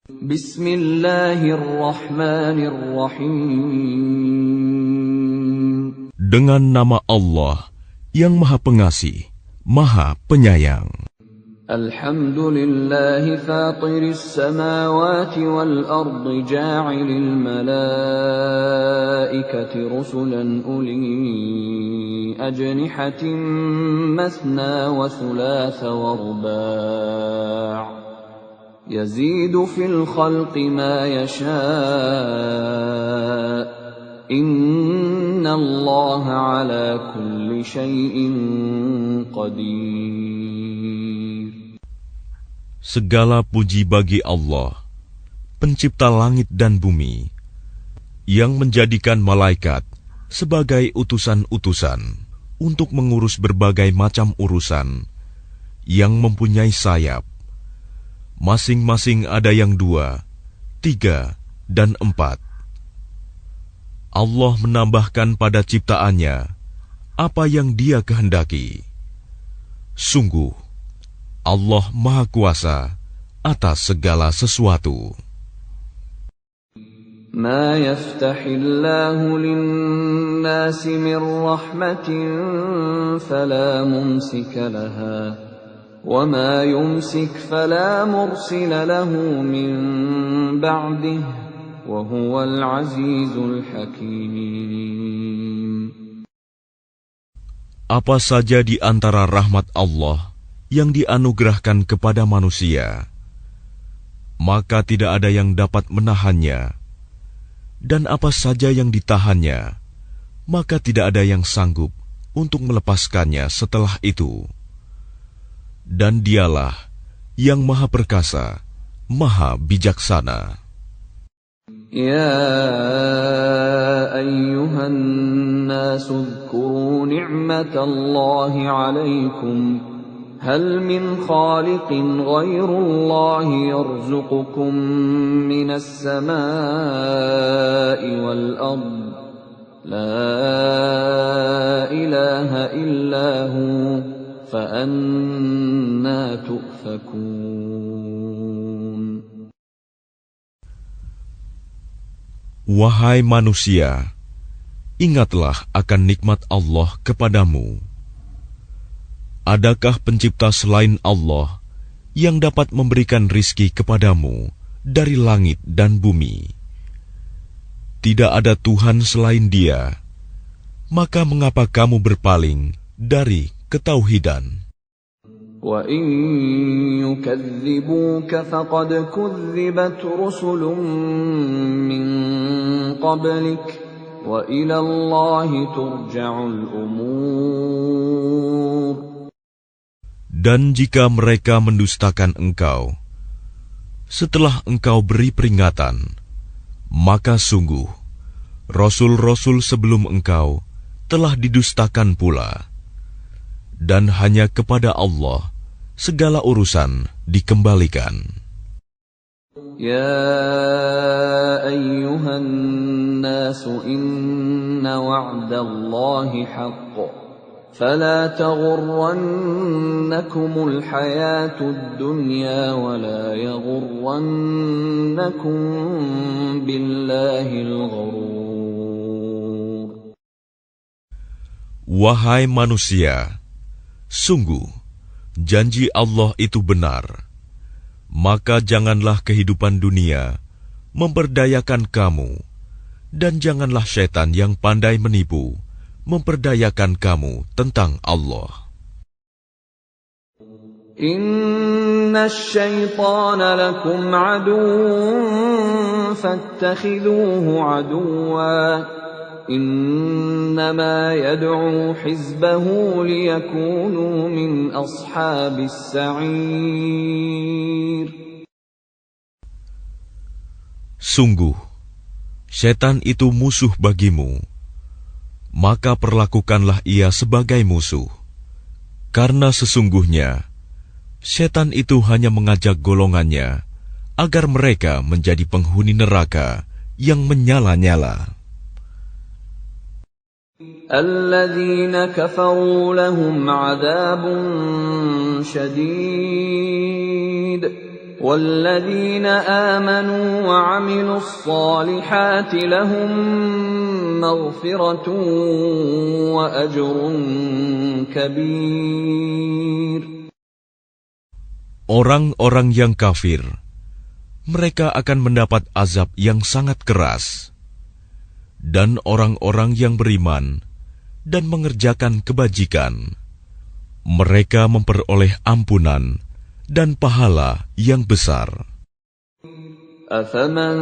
Bismillahirrahmanirrahim. Dengan nama Allah yang Maha Pengasih, Maha Penyayang. Alhamdulillahi fatiris samawati wal ardi ja'ilil malaikati rusulan uli ajnihatin mathna wa thulatha wa ruba' yazidu fil khalqi ma yasha' innallaha ala kulli syai'in qadir. Segala puji bagi Allah, pencipta langit dan bumi, yang menjadikan malaikat sebagai utusan-utusan untuk mengurus berbagai macam urusan, yang mempunyai sayap. Masing-masing ada yang 2, 3, dan 4. Allah menambahkan pada ciptaannya apa yang Dia kehendaki. Sungguh, Allah Maha Kuasa atas segala sesuatu. Ma yaftahillahu lin-nasi min rahmatin fala mumsika laha wa ma yumsik fala mursila lahu min ba'dihi wa huwal azizul hakim. Apa saja di antara rahmat Allah yang dianugerahkan kepada manusia, maka tidak ada yang dapat menahannya, dan apa saja yang ditahannya, maka tidak ada yang sanggup untuk melepaskannya setelah itu. Dan Dialah yang Maha Perkasa, Maha Bijaksana. Ya ayyuhan nasu dzkuru ni'matallahi 'alaikum hal min khaliqin ghairullahi yarzuqukum minas samaa'i wal ard la ilaha illa hu fa anna tu'fakun. Wahai manusia, ingatlah akan nikmat Allah kepadamu. Adakah pencipta selain Allah yang dapat memberikan rizki kepadamu dari langit dan bumi? Tidak ada Tuhan selain Dia. Maka mengapa kamu berpaling dari ketauhidan? Wa in yukadzibuka faqad kudzibat rusulun min qablik wa ila Allahi turja'ul umur. Dan jika mereka mendustakan engkau, setelah engkau beri peringatan, maka sungguh, Rasul-Rasul sebelum engkau telah didustakan pula. Dan hanya kepada Allah segala urusan dikembalikan. Ya ayyuhan nasu inna wa'dallahi haqq. فلا تغرنكم الحياة الدنيا ولا يغرنكم بالله الغرور. Wahai manusia, sungguh janji Allah itu benar. Maka janganlah kehidupan dunia memperdayakan kamu, dan janganlah syaitan yang pandai menipu memperdayakan kamu tentang Allah. Inna syaitana lakum aduwwun fattakhidhuhu aduwwa. Innama yad'u hizbahu liyakunu min ashabis sa'ir. Sungguh, syaitan itu musuh bagimu. Maka perlakukanlah ia sebagai musuh, karena sesungguhnya syaitan itu hanya mengajak golongannya agar mereka menjadi penghuni neraka yang menyala-nyala. Alladzina kafaru lahum 'adzabun syadid والذين آمنوا وعملوا الصالحات لهم مغفرة وأجر كبير. Orang-orang yang kafir, mereka akan mendapat azab yang sangat keras. Dan orang-orang yang beriman dan mengerjakan kebajikan, mereka memperoleh ampunan dan pahala yang besar. أَفَمَنْ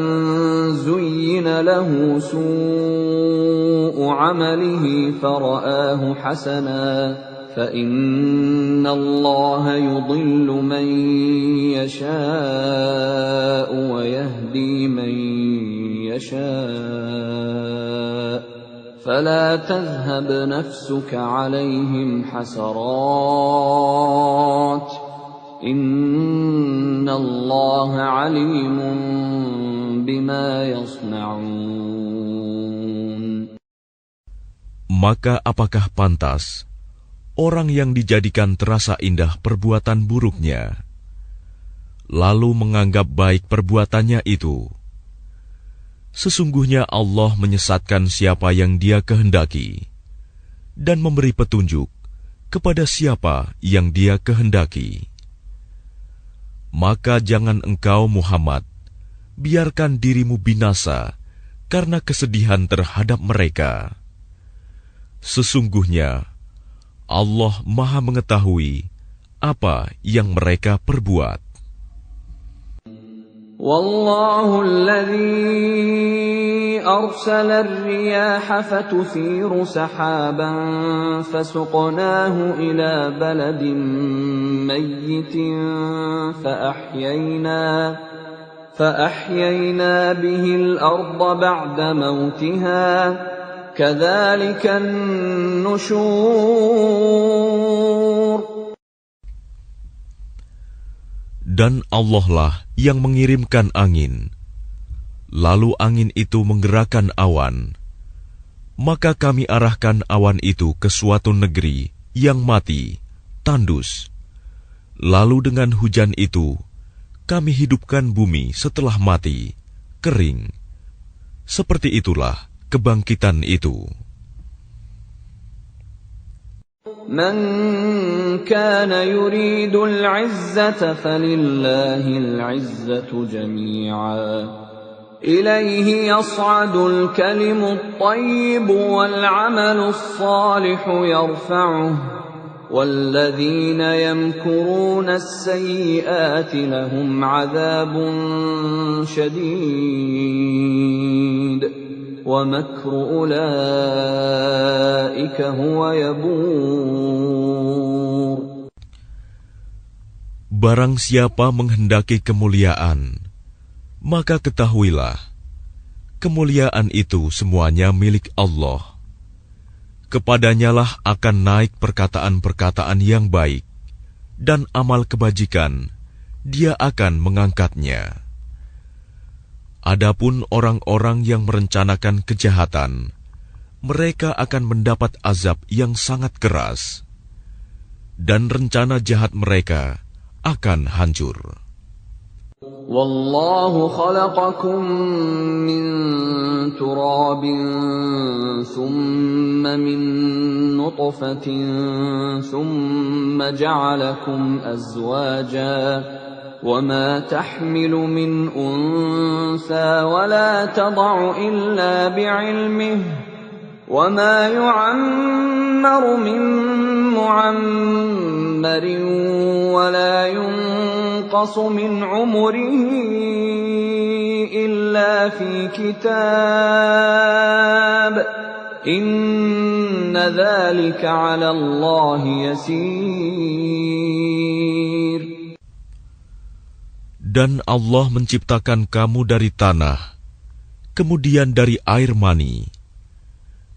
زُيِّنَ لَهُ سُوءُ عَمَلِهِ فَرَآهُ حَسَنًا فَإِنَّ اللَّهَ يُضِلُّ مَنْ يَشَاءُ وَيَهْدِي مَنْ يَشَاءُ فَلَا تَذْهَبْ نَفْسُكَ عَلَيْهِمْ حَسَرَاتٍ إِنَّ اللَّهَ عَلِيمٌ بِمَا يَصْنَعُونَ. Maka apakah pantas orang yang dijadikan terasa indah perbuatan buruknya, lalu menganggap baik perbuatannya itu? Sesungguhnya Allah menyesatkan siapa yang Dia kehendaki dan memberi petunjuk kepada siapa yang Dia kehendaki. Maka jangan engkau Muhammad biarkan dirimu binasa karena kesedihan terhadap mereka. Sesungguhnya Allah Maha mengetahui apa yang mereka perbuat. Wallahu alladhi arsala ar-riyaha fatuthiru sahaban fasuqnahu ila baladin mayyitin فأحيينا به الأرض بعد موتها كذلك النشور. Dan Allah lah yang mengirimkan angin, lalu angin itu menggerakkan awan, maka kami arahkan awan itu ke suatu negeri yang mati, tandus. Lalu dengan hujan itu kami hidupkan bumi setelah mati, kering. Seperti itulah kebangkitan itu. Man kana yuridul 'izzata falillahil 'izzatu jami'a. Ilayhi yas'adul kalimut tayyibu wal 'amalus salihu yarfa'uhu. وَالَّذِينَ يَمْكُرُونَ السَّيِّئَاتِ لَهُمْ عَذَابٌ شَدِيدٌ وَمَكْرُ أُولَئِكَ هُوَ يَبُورُ. Barang siapa menghendaki kemuliaan, maka ketahuilah, kemuliaan itu semuanya milik Allah. Kepadanyalah akan naik perkataan-perkataan yang baik, dan amal kebajikan, Dia akan mengangkatnya. Adapun orang-orang yang merencanakan kejahatan, mereka akan mendapat azab yang sangat keras, dan rencana jahat mereka akan hancur. Wallahu khalaqakum min turabin thumma min nutfatin thumma ja'alakum azwaja wa ma tahmilu min untha wa la tad'u illa bi'ilmihi wa ma yu'ammaru min mu'ammarin wa la yunqasu min umrihi illa fi kitab inna dhalika 'ala Allahi yasir. Dan Allah menciptakan kamu dari tanah, kemudian dari air mani.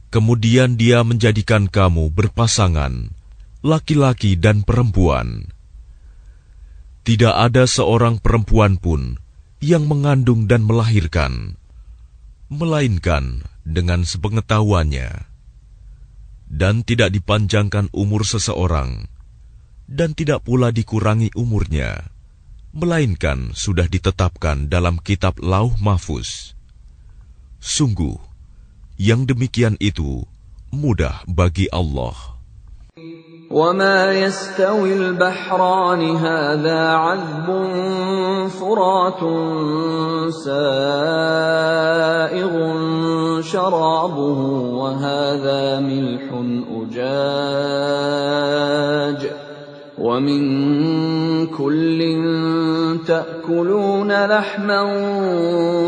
Kemudian Dia menjadikan kamu berpasangan, laki-laki dan perempuan. Tidak ada seorang perempuan pun yang mengandung dan melahirkan, melainkan dengan sepengetahuannya. Dan tidak dipanjangkan umur seseorang, dan tidak pula dikurangi umurnya, melainkan sudah ditetapkan dalam kitab Lauh Mahfuz. Sungguh, yang demikian itu mudah bagi Allah. وَمَا يَسْتَوِي الْبَحْرَانِ هَذَا عَذْبٌ فُرَاتٌ سَائِغٌ شَرَابُهُ وَهَذَا مِلْحٌ أُجَاجٌ وَمِنْ كُلٍّ تَأْكُلُونَ لَحْمًا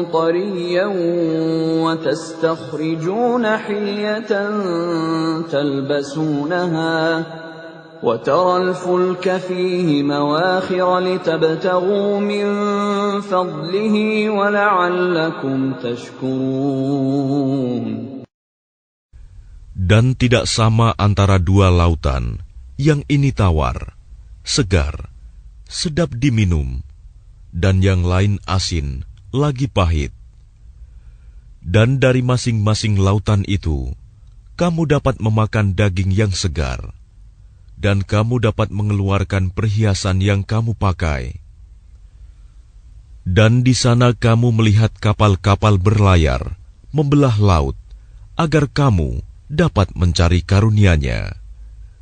طَرِيًّا وَتَسْتَخْرِجُونَ حِلْيَةً تَلْبَسُونَهَا وَتَرَى الْفُلْكَ فِيهِ مَوَاخِرَ لِتَبْتَغُوا مِنْ فَضْلِهِ وَلَعَلَّكُمْ تَشْكُرُونَ. Dan tidak sama antara dua lautan, yang ini tawar, segar, sedap diminum, dan yang lain asin, lagi pahit. Dan dari masing-masing lautan itu, kamu dapat memakan daging yang segar, dan kamu dapat mengeluarkan perhiasan yang kamu pakai. Dan di sana kamu melihat kapal-kapal berlayar, membelah laut, agar kamu dapat mencari karunia-Nya,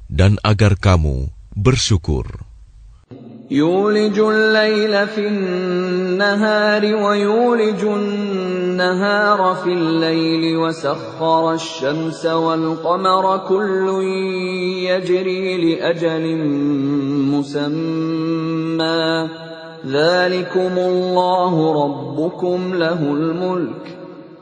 dan agar kamu bersyukur. يولج الليل في النهار ويولج النهار في الليل وسخر الشمس والقمر كل يجري لأجل مسمى ذلكم الله ربكم له الملك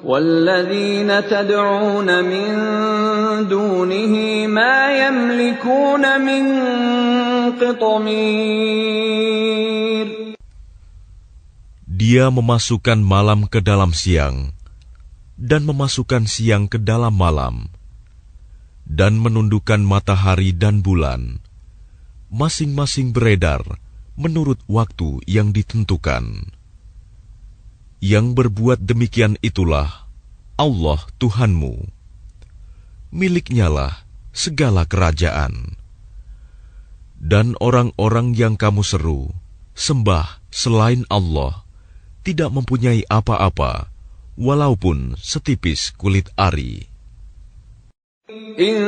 وَالَّذِينَ تَدْعُونَ مِن دُونِهِ مَا يَمْلِكُونَ مِن قِطْمِيرٍ. Dia memasukkan malam ke dalam siang, dan memasukkan siang ke dalam malam, dan menundukkan matahari dan bulan, masing-masing beredar menurut waktu yang ditentukan. Yang berbuat demikian itulah Allah Tuhanmu. Miliknya-lah segala kerajaan. Dan orang-orang yang kamu seru, sembah selain Allah, tidak mempunyai apa-apa, walaupun setipis kulit ari. إن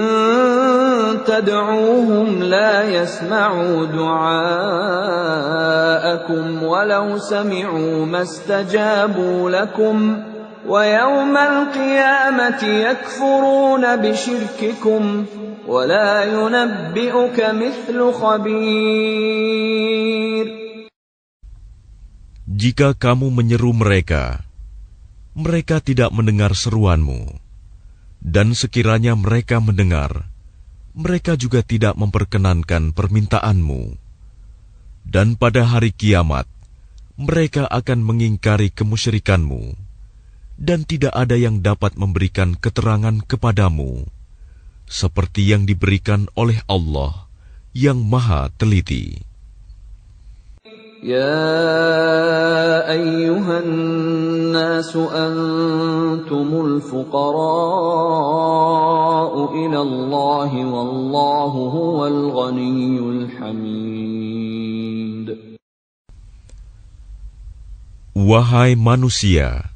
تدعوهم لا يسمعوا دعاءكم ولو سمعوا ما استجابوا لكم ويوم القيامة يكفرون بشرككم ولا ينبئك مثل خبير. Jika kamu menyeru mereka, mereka tidak mendengar seruanmu. Dan sekiranya mereka mendengar, mereka juga tidak memperkenankan permintaanmu. Dan pada hari kiamat, mereka akan mengingkari kemusyrikanmu, dan tidak ada yang dapat memberikan keterangan kepadamu, seperti yang diberikan oleh Allah yang Maha Teliti. يا أيها الناس أنتم الفقراء إلى الله والله هو الغني الحميد. Wahai manusia,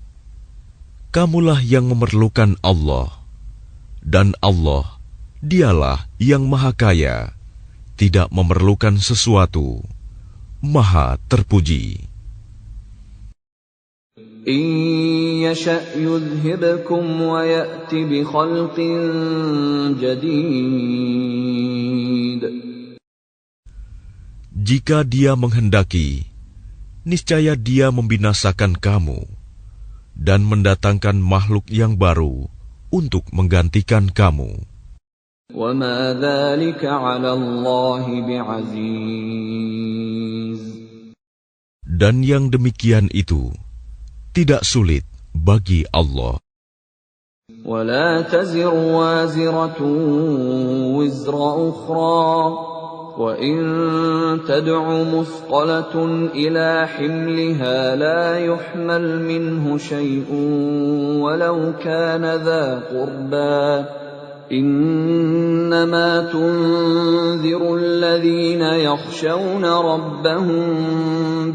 kamulah yang memerlukan Allah, dan Allah, Dialah yang Maha Kaya, tidak memerlukan sesuatu, Maha terpuji. إن يشأ يذهبكم ويأت بخلق جديد. Jika Dia menghendaki, niscaya Dia membinasakan kamu dan mendatangkan makhluk yang baru untuk menggantikan kamu. وَمَا ذَلِكَ عَلَى اللَّهِ بِعَزِيزٍ. Dan yang demikian itu tidak sulit bagi Allah. وَلَا تَزِرُ وَازِرَةٌ وِزْرَ أُخْرَى وَإِن تَدْعُ مُثْقَلَةٌ إِلَى حِمْلِهَا لَا يُحْمَلْ مِنْهُ شَيْءٌ وَلَوْ كَانَ ذَا قُرْبَى إنما تنذر الذين يخشون ربهم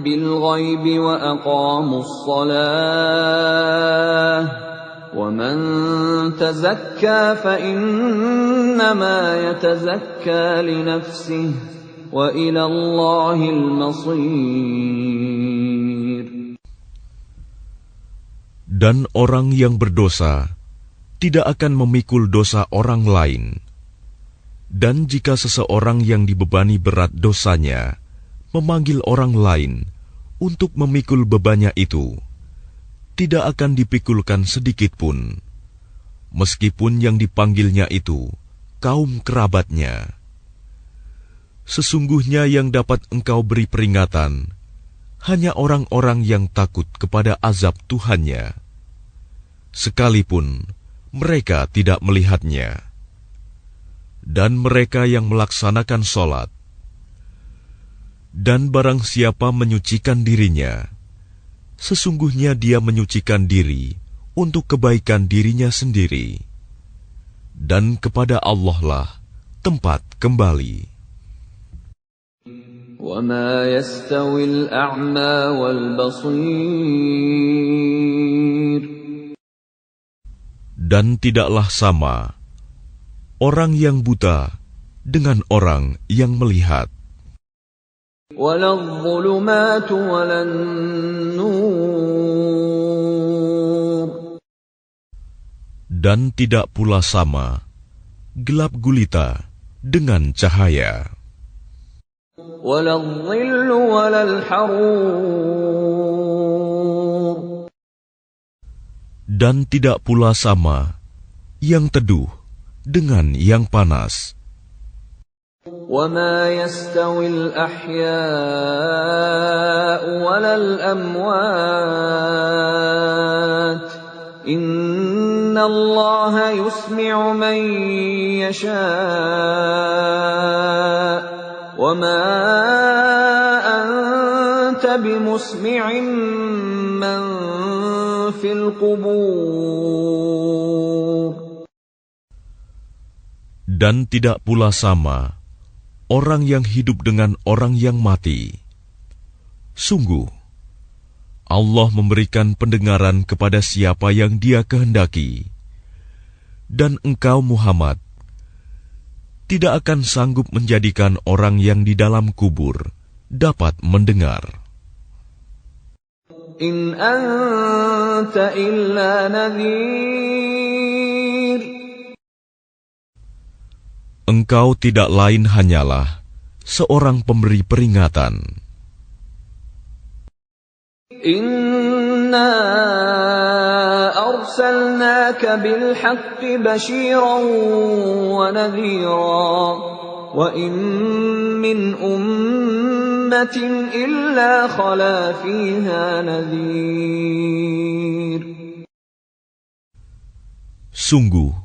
بالغيب وأقاموا الصلاة ومن تزكى فإنما يتزكى لنفسه وإلى الله المصير. Dan orang yang berdosa tidak akan memikul dosa orang lain. Dan jika seseorang yang dibebani berat dosanya memanggil orang lain untuk memikul bebannya itu, tidak akan dipikulkan sedikit pun, meskipun yang dipanggilnya itu kaum kerabatnya. Sesungguhnya yang dapat engkau beri peringatan hanya orang-orang yang takut kepada azab Tuhannya, sekalipun mereka tidak melihatnya. Dan mereka yang melaksanakan sholat. Dan barang siapa menyucikan dirinya, sesungguhnya dia menyucikan diri untuk kebaikan dirinya sendiri. Dan kepada Allah lah tempat kembali. وَمَا يَسْتَوِي الْأَعْمَى وَالْبَصِيرُ. Dan tidaklah sama orang yang buta dengan orang yang melihat. وَلَا الظُّلُمَاتُ وَلَا النُّورُ. Dan tidak pula sama gelap gulita dengan cahaya. وَلَا الظِّلُّ وَلَا الْحَرُورُ. Dan tidak pula sama yang teduh dengan yang panas. وَمَا يَسْتَوِي الْأَحْيَاءُ وَلَا الْأَمْوَاتُ إِنَّ اللَّهَ يُسْمِعُ مَن يَشَاءُ وَمَا أَنتَ بِمُسْمِعٍ مَّن فِي الْقُبُورِ. Dan tidak pula sama orang yang hidup dengan orang yang mati. Sungguh, Allah memberikan pendengaran kepada siapa yang Dia kehendaki. Dan engkau Muhammad tidak akan sanggup menjadikan orang yang di dalam kubur dapat mendengar. In anta illa nadhir. Engkau tidak lain hanyalah seorang pemberi peringatan. Inna arsalnaka bil haqqi bashiran wa nadhira wa in min ummatin illa khala fiha nadhir. Sungguh,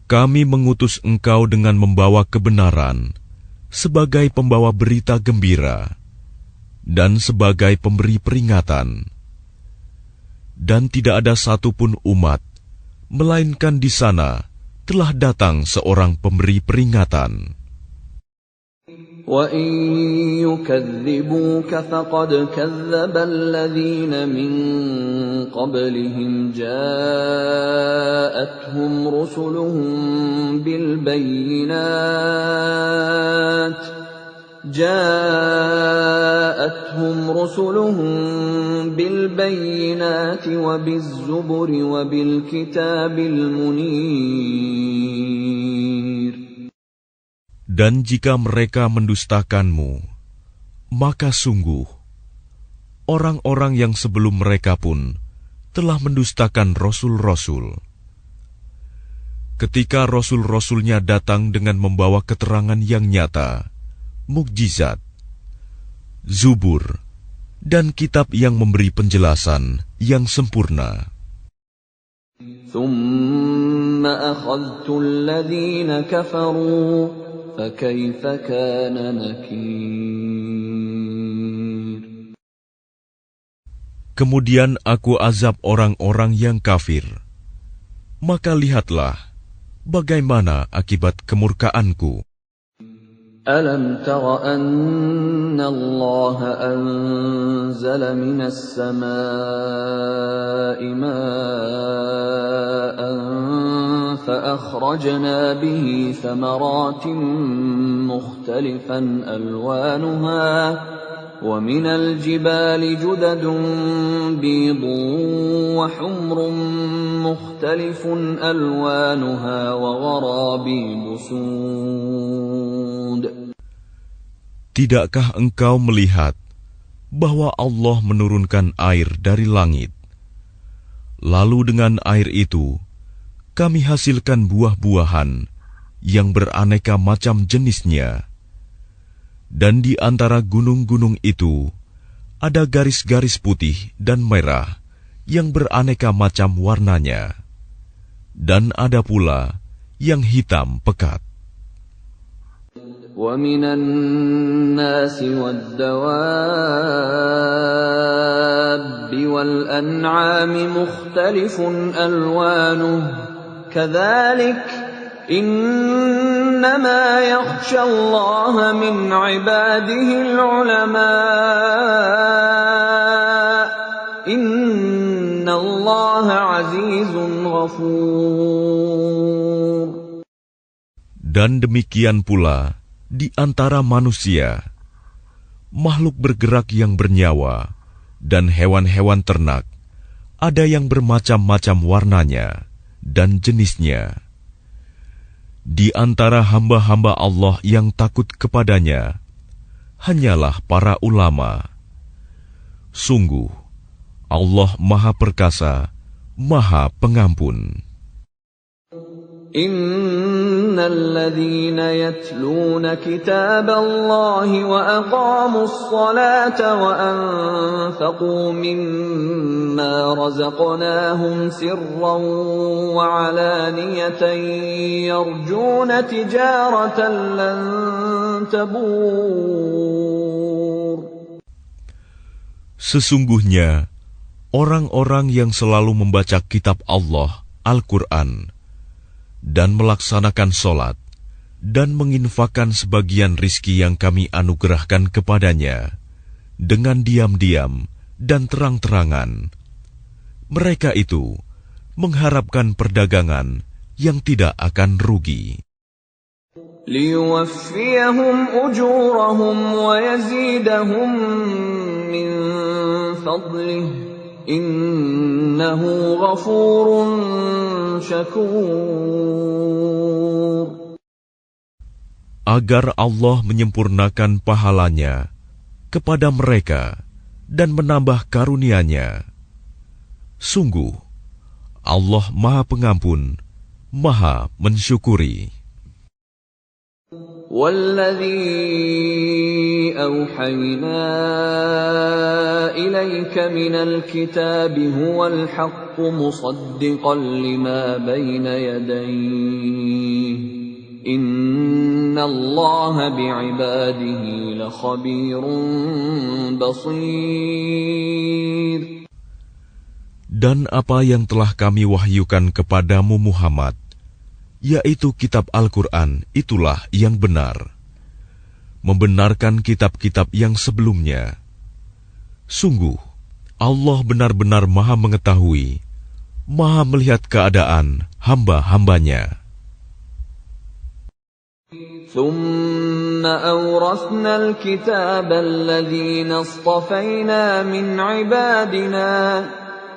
kami mengutus engkau dengan membawa kebenaran sebagai pembawa berita gembira dan sebagai pemberi peringatan. Dan tidak ada satupun umat, melainkan di sana telah datang seorang pemberi peringatan. وَإِن يُكَذِّبُوكَ فَقَدْ كَذَّبَ الَّذِينَ مِن قَبْلِهِمْ جَاءَتْهُمْ رُسُلُهُم بِالْبَيِّنَاتِ وَبِالزُّبُرِ وَبِالْكِتَابِ الْمُنِيرِ. Dan jika mereka mendustakanmu, maka sungguh orang-orang yang sebelum mereka pun telah mendustakan rasul-rasul. Ketika rasul-rasulnya datang dengan membawa keterangan yang nyata, mukjizat, zubur, dan kitab yang memberi penjelasan yang sempurna. ثُمَّ أَخَذْتُ الَّذِينَ كَفَرُوا فَكَيْفَ كَانَ نَكِيرِ. Kemudian aku azab orang-orang yang kafir. Maka lihatlah bagaimana akibat kemurkaanku? ألم تر أن الله أنزل من السماء ماء فأخرجنا به ثمرات مختلفا ألوانها ومن الجبال جدد بيض وحمر مختلف ألوانها وغرابيب سود. Tidakkah engkau melihat bahwa Allah menurunkan air dari langit? Lalu dengan air itu, kami hasilkan buah-buahan yang beraneka macam jenisnya. Dan di antara gunung-gunung itu, ada garis-garis putih dan merah yang beraneka macam warnanya. Dan ada pula yang hitam pekat. وَمِنَ النَّاسِ وَالدَّوَابِّ وَالْأَنْعَامِ مُخْتَلِفٌ أَلْوَانُهُ كَذَلِكَ إِنَّمَا يَخْشَى اللَّهَ مِنْ عِبَادِهِ الْعُلَمَاءُ إِنَّ اللَّهَ عَزِيزٌ غَفُورٌ. Dan demikian pula di antara manusia, makhluk bergerak yang bernyawa, dan hewan-hewan ternak, ada yang bermacam-macam warnanya dan jenisnya. Di antara hamba-hamba Allah yang takut kepadanya, hanyalah para ulama. Sungguh, Allah Maha Perkasa, Maha Pengampun. الذين يتلون كتاب الله وأقاموا الصلاة وأنفقوا مما رزقناهم سرا وعلانية يرجون تجارة لن تبور. Sesungguhnya, orang-orang yang selalu membaca kitab Allah, Al-Quran, dan melaksanakan sholat, dan menginfakkan sebagian rizki yang kami anugerahkan kepadanya, dengan diam-diam dan terang-terangan. Mereka itu mengharapkan perdagangan yang tidak akan rugi. لِيُوَفِّيَهُمْ أُجُورَهُمْ وَيَزِيدَهُمْ مِنْ فَضْلِهِ Innahu ghafurun syakur. Agar Allah menyempurnakan pahalanya kepada mereka dan menambah karunia-Nya. Sungguh, Allah Maha Pengampun, Maha Mensyukuri. وَالَّذِي أَوْحَيْنَا إِلَيْكَ مِنَ الْكِتَابِ هُوَ الْحَقُّ مُصَدِّقًا لِمَا بَيْنَ يَدَيْهِ إِنَّ اللَّهَ بِعِبَادِهِ لَخَبِيرٌ بَصِيرٌ. Dan apa yang telah kami wahyukan kepadamu Muhammad, yaitu kitab Al-Quran, itulah yang benar, membenarkan kitab-kitab yang sebelumnya. Sungguh, Allah benar-benar Maha mengetahui, Maha melihat keadaan hamba-hambanya. ثُمَّ أَوْرَثْنَا الْكِتَابَ الَّذِينَ اصْطَفَيْنَا مِنْ عِبَادِنَا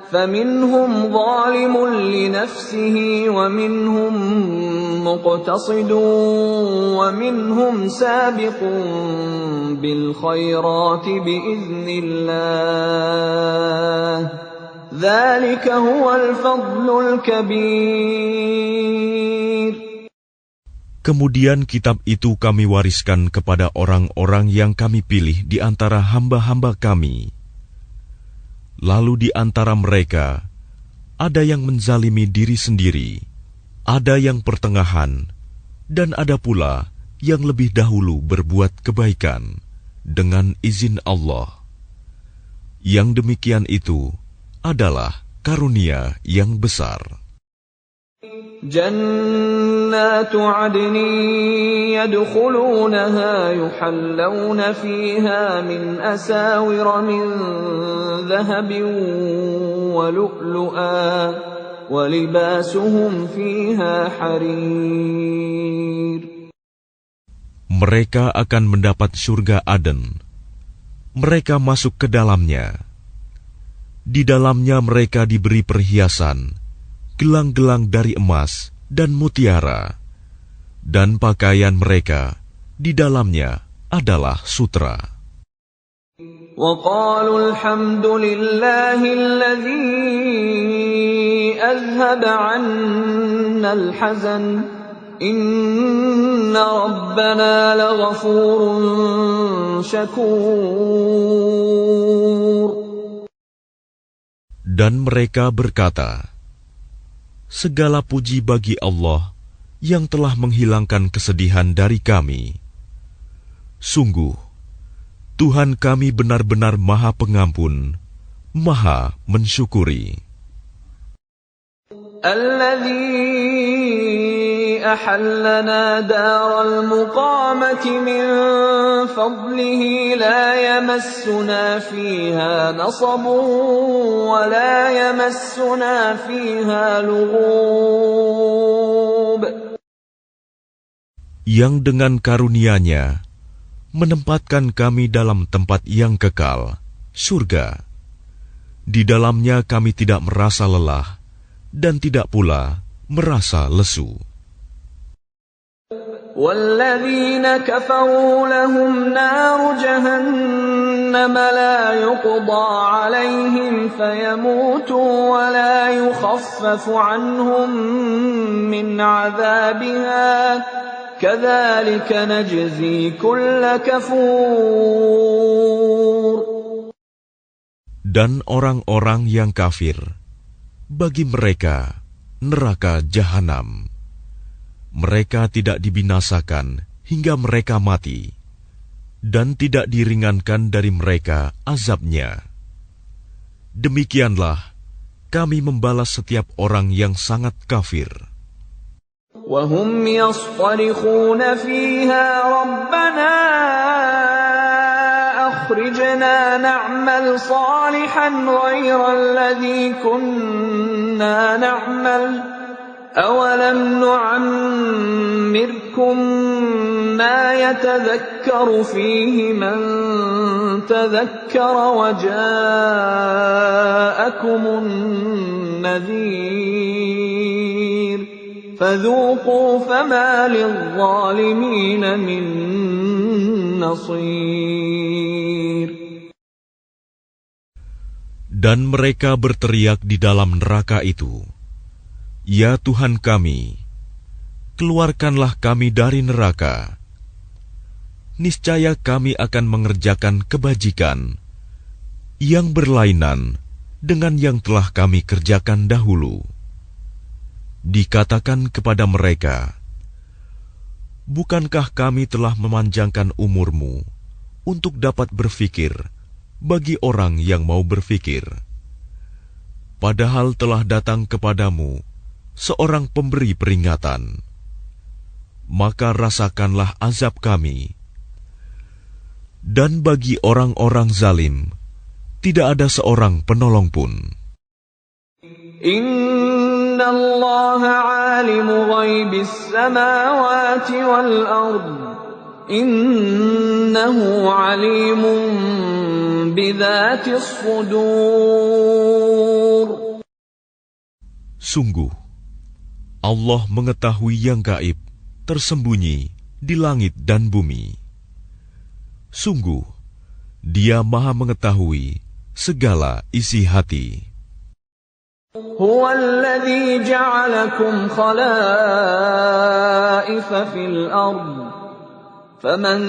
فَمِنْهُمْ ظَالِمٌ لِنَفْسِهِ وَمِنْهُمْ مُقْتَصِدٌ وَمِنْهُمْ سَابِقٌ بِالْخَيْرَاتِ بِإِذْنِ اللَّهِ ذَلِكَ هُوَ الْفَضْلُ الْكَبِيرُ. Kemudian kitab itu kami wariskan kepada orang-orang yang kami pilih di antara hamba-hamba kami. Lalu di antara mereka, ada yang menzalimi diri sendiri, ada yang pertengahan, dan ada pula yang lebih dahulu berbuat kebaikan dengan izin Allah. Yang demikian itu adalah karunia yang besar. جنات عدن يدخلونها يحلون فيها من أساور من ذهب ولؤلؤا ولباسهم فيها حرير. Mereka akan mendapat surga Aden. Mereka masuk ke dalamnya. Di dalamnya mereka diberi perhiasan, gelang-gelang dari emas dan mutiara, dan pakaian mereka di dalamnya adalah sutra. وَقَالُوا الْحَمْدُ لِلَّهِ الَّذِي أَذْهَبَ عَنَّا الْحَزَنَ إِنَّ رَبَّنَا لَغَفُورٌ شَكُورٌ. Dan mereka berkata, segala puji bagi Allah yang telah menghilangkan kesedihan dari kami. Sungguh, Tuhan kami benar-benar Maha Pengampun, Maha mensyukuri. الذي أحلنا دار المقامة من فضله لا يمسنا فيها نصب ولا يمسنا فيها لغوب. Yang dengan karunia-Nya menempatkan kami dalam tempat yang kekal, surga. Di dalamnya kami tidak merasa lelah dan tidak pula merasa lesu. وَالَّذِينَ كَفَرُوا لَهُمْ نَارُ جَهَنَّمَ لَا يُقْضَى عَلَيْهِمْ فَيَمُوتُوا وَلَا يُخَفَّفُ عَنْهُمْ مِنْ عَذَابِهَا كَذَلِكَ نَجْزِي كُلَّ كَفُورٍ. Dan orang-orang yang kafir, bagi mereka neraka jahanam. Mereka tidak dibinasakan hingga mereka mati, dan tidak diringankan dari mereka azabnya. Demikianlah kami membalas setiap orang yang sangat kafir. وَهُمْ يَصْطَرِخُونَ فِيهَا رَبَّنَا أَخْرِجْنَا نَعْمَلْ صَالِحًا غَيْرَ الَّذِي كُنَّا نَعْمَلُ أَوَلَمْ نُعَمِّرْكُم مَّا يَتَذَكَّرُ فِيهِ مَن تَذَكَّرَ وَجَاءَكُمُ النَّذِيرُ فَذُوقُوا فَمَا لِلظَّالِمِينَ مِن نَّصِيرٍ. Dan mereka berteriak di dalam neraka itu, ya Tuhan kami, keluarkanlah kami dari neraka. Niscaya kami akan mengerjakan kebajikan yang berlainan dengan yang telah kami kerjakan dahulu. Dikatakan kepada mereka, bukankah kami telah memanjangkan umurmu untuk dapat berfikir bagi orang yang mau berfikir? Padahal telah datang kepadamu seorang pemberi peringatan. Maka rasakanlah azab kami. Dan bagi orang-orang zalim, tidak ada seorang penolong pun. Inna Allah alimu ghaibis samawati wal ard. Innahu alimun bidzatis sudur. Sungguh, Allah mengetahui yang gaib, tersembunyi di langit dan bumi. Sungguh, Dia Maha mengetahui segala isi hati. Huwa alladhi ja'alakum khalaifa fil ard. Faman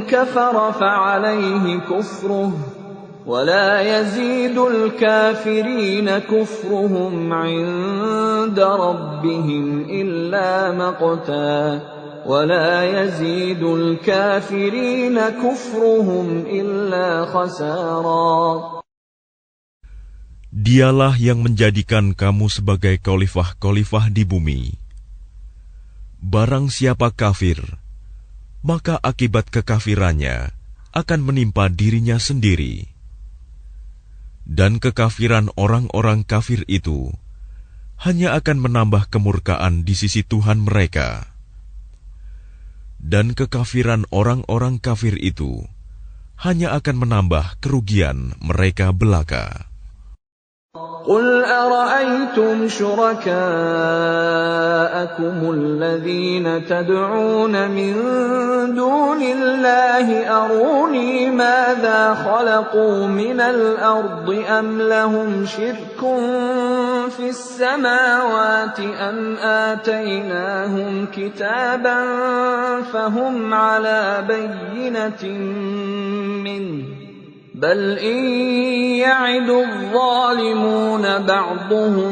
kafara fa'alayhi kufruh. ولا يزيد الكافرين كفرهم عند ربهم إلا مقتا ولا يزيد الكافرين كفرهم إلا خسارا. Dialah yang menjadikan kamu sebagai khalifah-khalifah di bumi. Barang siapa kafir, maka akibat kekafirannya akan menimpa dirinya sendiri. Dan kekafiran orang-orang kafir itu hanya akan menambah kemurkaan di sisi Tuhan mereka. Dan kekafiran orang-orang kafir itu hanya akan menambah kerugian mereka belaka. قل أرأيتم شركاءكم الذين تدعون من دون الله أروني ماذا خلقوا من الأرض أم لهم شرك في السماوات أم آتيناهم كتابا فهم على بينة منه بل إن يعد الظالمون بعضهم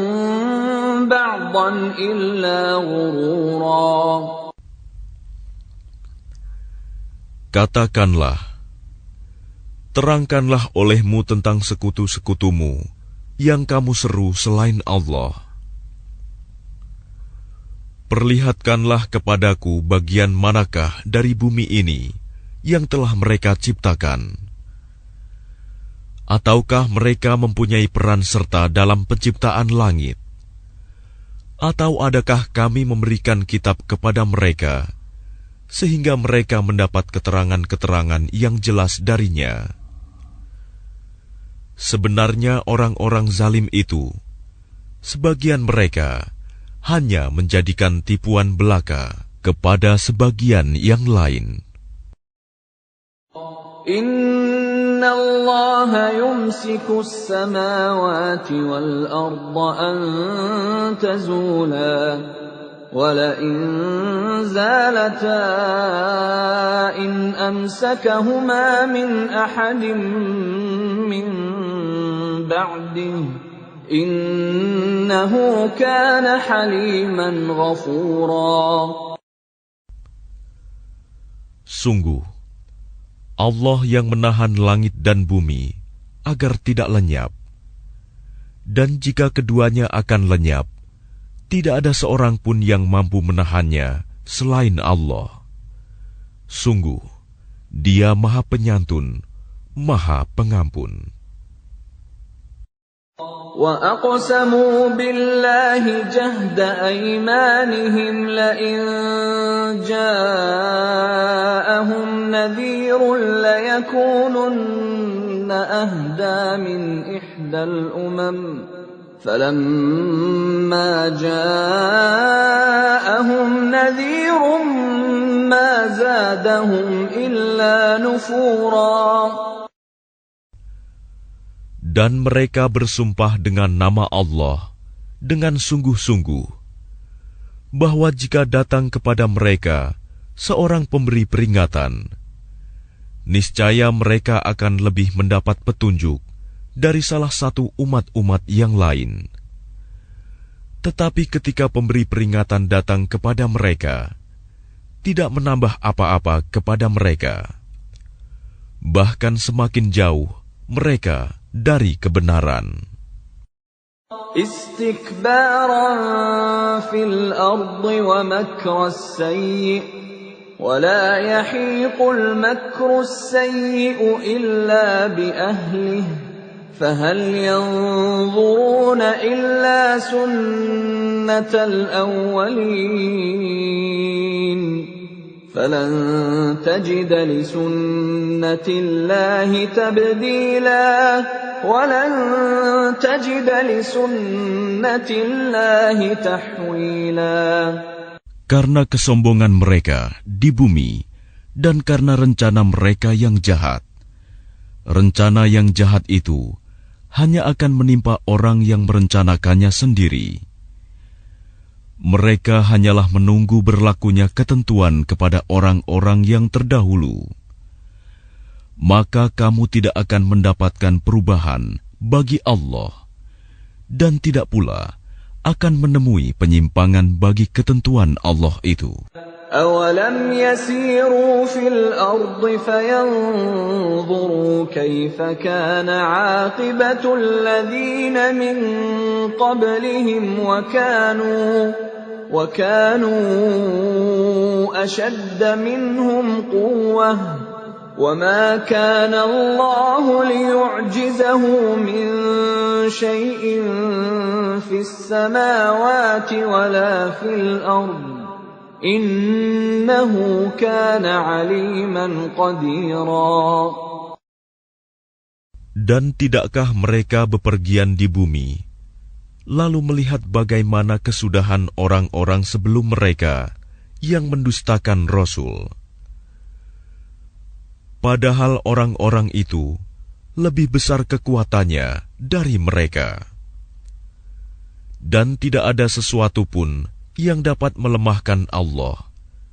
بعضا إلا غرورا. Katakanlah, terangkanlah olehmu tentang sekutu-sekutumu yang kamu seru selain Allah. Perlihatkanlah kepadaku bagian manakah dari bumi ini yang telah mereka ciptakan. Ataukah mereka mempunyai peran serta dalam penciptaan langit? Atau adakah kami memberikan kitab kepada mereka, sehingga mereka mendapat keterangan-keterangan yang jelas darinya? Sebenarnya orang-orang zalim itu, sebagian mereka hanya menjadikan tipuan belaka kepada sebagian yang lain. Inna Allah yumsiku as-samawati wal arda an tazula ولئن زالتا إن أمسكهما من أحد من بعده إنه كان حليما غفورا. Sungguh, Allah yang menahan langit dan bumi agar tidak lenyap. Dan jika keduanya akan lenyap, tidak ada seorang pun yang mampu menahannya selain Allah. Sungguh, Dia Maha Penyantun, Maha Pengampun. وَأَقْسَمُوا بِاللَّهِ جَهْدَ أَيْمَانِهِمْ لَئِن جَاءَهُمْ نَذِيرٌ لَيَكُونُنَّ أَهْدَىٰ مِنْ إِحْدَى الْأُمَمِ فَلَمَّا جَاءَهُمْ نَذِيرٌ مَا زَادَهُمْ إِلَّا نُفُورًا. Dan mereka bersumpah dengan nama Allah dengan sungguh-sungguh, bahwa jika datang kepada mereka seorang pemberi peringatan, niscaya mereka akan lebih mendapat petunjuk dari salah satu umat-umat yang lain. Tetapi ketika pemberi peringatan datang kepada mereka, tidak menambah apa-apa kepada mereka, bahkan semakin jauh mereka dari kebenaran. Istikbaran fil ardi wa makras sayyi wa la yahiqul makras sayyi illa bi ahlihi فهل ينظرون إلا سنة الأولين فلن تجد لسنة الله تبديلا ولن تجد لسنة الله تحويلا. Karena kesombongan mereka di bumi dan karena rencana mereka yang jahat. Rencana yang jahat itu hanya akan menimpa orang yang merencanakannya sendiri. Mereka hanyalah menunggu berlakunya ketentuan kepada orang-orang yang terdahulu. Maka kamu tidak akan mendapatkan perubahan bagi Allah, dan tidak pula akan menemui penyimpangan bagi ketentuan Allah itu. أَوَلَمْ يَسِيرُوا فِي الْأَرْضِ فَيَنْظُرُوا كَيْفَ كَانَ عَاقِبَةُ الَّذِينَ مِنْ قَبْلِهِمْ وكانوا أشد منهم قوة وما كان الله ليعجزه من شيء في السماوات ولا في الأرض إنه كان عليما قديرا. Dan tidakkah mereka bepergian di bumi, lalu melihat bagaimana kesudahan orang-orang sebelum mereka yang mendustakan Rasul? Padahal orang-orang itu lebih besar kekuatannya dari mereka. Dan tidak ada sesuatu pun yang dapat melemahkan Allah,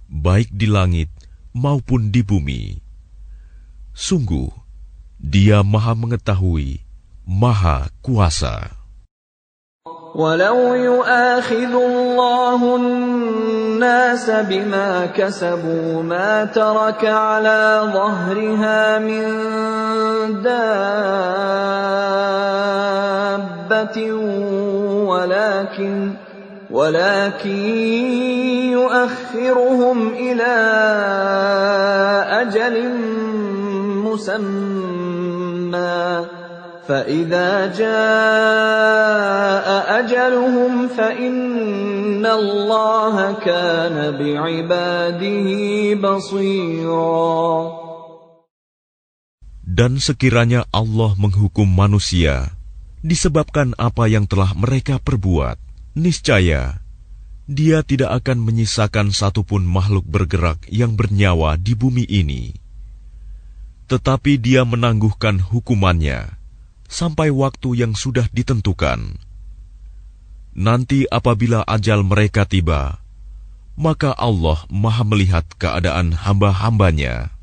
baik di langit maupun di bumi. Sungguh, Dia Maha Mengetahui, Maha Kuasa. Walau yu'akhidhu Allahu an-nasa bima kasabu ma taraka ala dhahriha min dabbatin walakin yu'akhiruhum ila ajalin musamma فَإِذَا جَاءَ أَجَلُهُمْ فَإِنَّ اللَّهَ كَانَ بِعِبَادِهِ بَصِيرًا. Dan sekiranya Allah menghukum manusia disebabkan apa yang telah mereka perbuat, niscaya Dia tidak akan menyisakan satupun makhluk bergerak yang bernyawa di bumi ini. Tetapi Dia menangguhkan hukumannya sampai waktu yang sudah ditentukan. Nanti apabila ajal mereka tiba, maka Allah Maha melihat keadaan hamba-hambanya.